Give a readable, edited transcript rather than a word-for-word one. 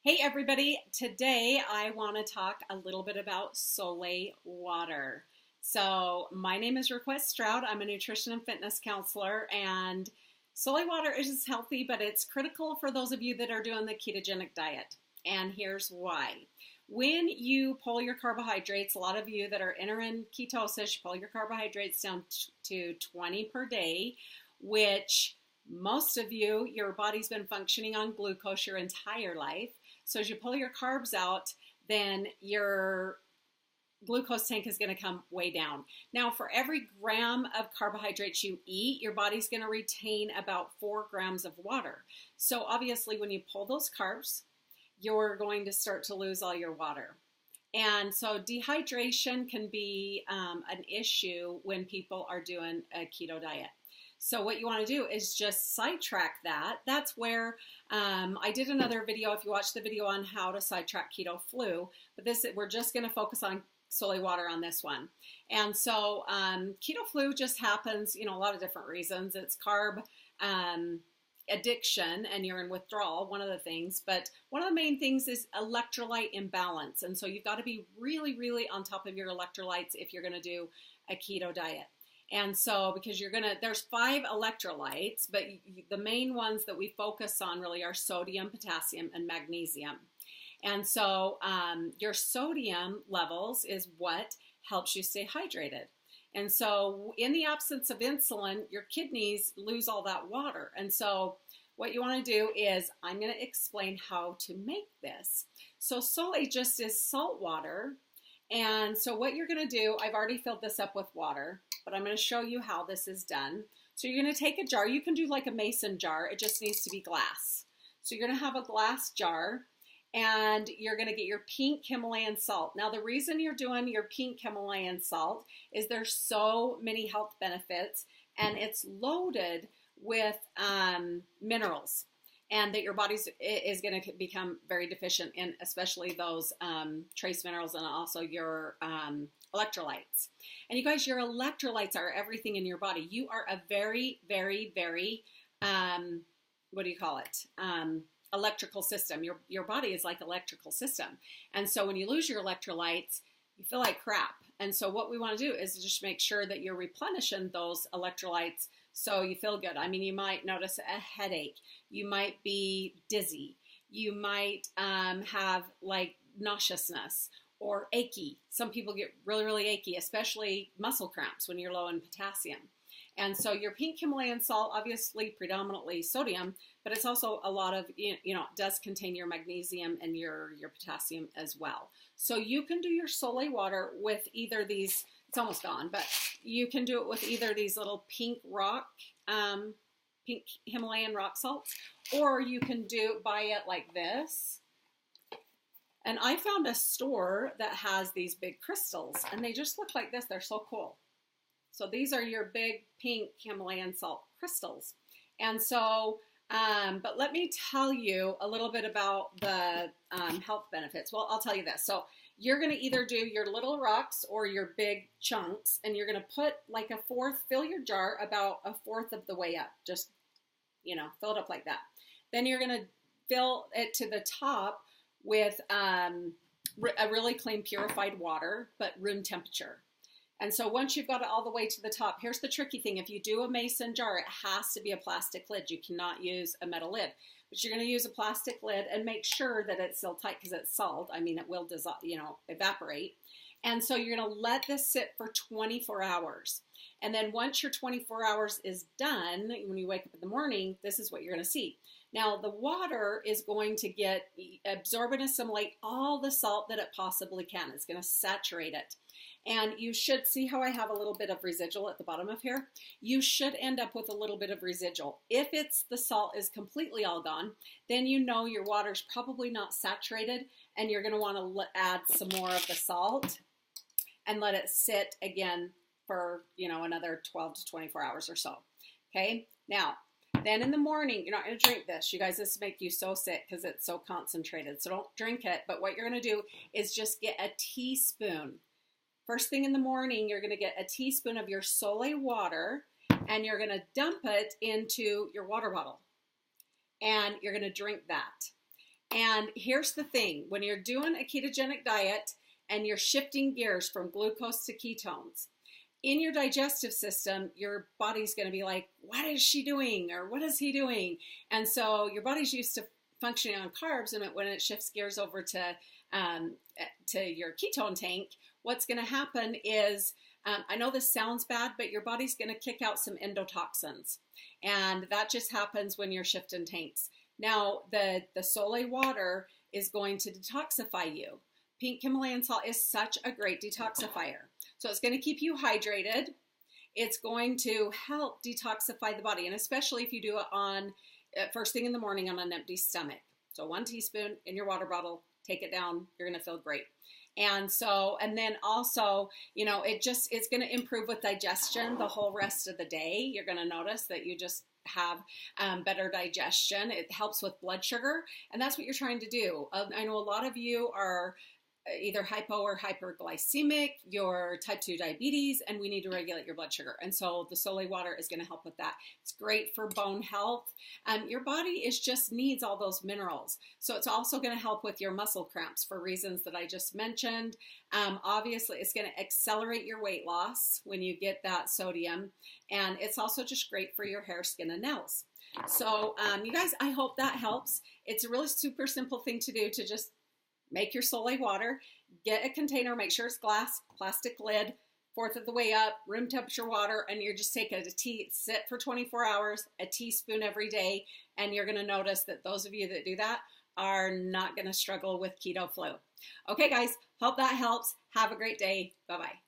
Hey everybody, today I want to talk a little bit about Solay water. So my name is Request Stroud. I'm a nutrition and fitness counselor, and Solay water is healthy, but it's critical for those of you that are doing the ketogenic diet. And here's why. When you pull your carbohydrates, a lot of you that are entering ketosis, you pull your carbohydrates down to 20 per day, which most of you, your body's been functioning on glucose your entire life. So as you pull your carbs out, then your glucose tank is going to come way down. Now, for every gram of carbohydrates you eat, your body's going to retain about 4 grams of water. So obviously, when you pull those carbs, you're going to start to lose all your water. And so dehydration can be an issue when people are doing a keto diet. So what you want to do is just sidetrack that. That's where I did another video, if you watch the video on how to sidetrack keto flu, but we're just going to focus on Solay water on this one. And so keto flu just happens, a lot of different reasons. It's carb addiction and you're in withdrawal, one of the things, but one of the main things is electrolyte imbalance. And so you've got to be really, really on top of your electrolytes if you're going to do a keto diet. And so, because there's 5 electrolytes, but the main ones that we focus on really are sodium, potassium, and magnesium. And so, your sodium levels is what helps you stay hydrated. And so, in the absence of insulin, your kidneys lose all that water. And so, what you want to do is, I'm going to explain how to make this. So, Solay just is salt water. And so what you're going to do, I've already filled this up with water, but I'm going to show you how this is done. So you're going to take a jar. You can do like a mason jar. It just needs to be glass. So you're going to have a glass jar, and you're going to get your pink Himalayan salt. Now, the reason you're doing your pink Himalayan salt is there's so many health benefits, and it's loaded with minerals. And that your body is going to become very deficient in, especially those trace minerals and also your electrolytes. And you guys, your electrolytes are everything in your body. You are a very, very, very, electrical system. Your body is like electrical system. And so when you lose your electrolytes, you feel like crap. And so what we want to do is just make sure that you're replenishing those electrolytes so you feel good. I mean, you might notice a headache. You might be dizzy. You might have like nauseousness or achy. Some people get really, really achy, especially muscle cramps when you're low in potassium. And so your pink Himalayan salt, obviously predominantly sodium, but it's also a lot of, it does contain your magnesium and your potassium as well. So you can do your Solay water with either these, it's almost gone, but you can do it with either these little pink Himalayan rock salts, or you can buy it like this. And I found a store that has these big crystals, and they just look like this. They're so cool. So these are your big pink Himalayan salt crystals. And so, but let me tell you a little bit about the health benefits. Well, I'll tell you this. So you're going to either do your little rocks or your big chunks, and you're going to put like fill your jar about 1/4 of the way up. Just, fill it up like that. Then you're going to fill it to the top with a really clean, purified water, but room temperature. And so once you've got it all the way to the top, here's the tricky thing. If you do a mason jar, it has to be a plastic lid. You cannot use a metal lid. But you're going to use a plastic lid and make sure that it's still tight because it's salt. I mean, it will dissolve, evaporate. And so you're going to let this sit for 24 hours. And then once your 24 hours is done, when you wake up in the morning, this is what you're going to see. Now, the water is going to absorb and assimilate all the salt that it possibly can. It's going to saturate it. And you should see how I have a little bit of residual at the bottom of here. You should end up with a little bit of residual. If the salt is completely all gone, then your water's probably not saturated, and you're going to want to add some more of the salt and let it sit again for, another 12 to 24 hours or so. Okay? Now, then in the morning, you're not going to drink this. You guys, this will make you so sick because it's so concentrated. So don't drink it. But what you're going to do is just get a teaspoon. First thing in the morning, you're going to get a teaspoon of your Solay water, and you're going to dump it into your water bottle. And you're going to drink that. And here's the thing, when you're doing a ketogenic diet and you're shifting gears from glucose to ketones, in your digestive system, your body's going to be like, what is she doing? Or what is he doing? And so your body's used to functioning on carbs, and when it shifts gears over to your ketone tank, what's going to happen is, I know this sounds bad, but your body's going to kick out some endotoxins. And that just happens when you're shifting tanks. Now, the Solay water is going to detoxify you. Pink Himalayan salt is such a great detoxifier. So it's going to keep you hydrated. It's going to help detoxify the body, and especially if you do it on first thing in the morning on an empty stomach. So 1 teaspoon in your water bottle, take it down, you're going to feel great. And so, and then also, you know, it's going to improve with digestion the whole rest of the day. You're going to notice that you just have better digestion. It helps with blood sugar, and that's what you're trying to do. I know a lot of you are either hypo or hyperglycemic, your type 2 diabetes, and we need to regulate your blood sugar. And so the Solay water is going to help with that. It's great for bone health. Your body just needs all those minerals. So it's also going to help with your muscle cramps for reasons that I just mentioned. Obviously, it's going to accelerate your weight loss when you get that sodium. And it's also just great for your hair, skin, and nails. So you guys, I hope that helps. It's a really super simple thing to do, to just make your Solay water, get a container, make sure it's glass, plastic lid, 1/4 of the way up, room temperature water, and you're just taking sit for 24 hours, a teaspoon every day, and you're going to notice that those of you that do that are not going to struggle with keto flu. Okay, guys, hope that helps. Have a great day. Bye-bye.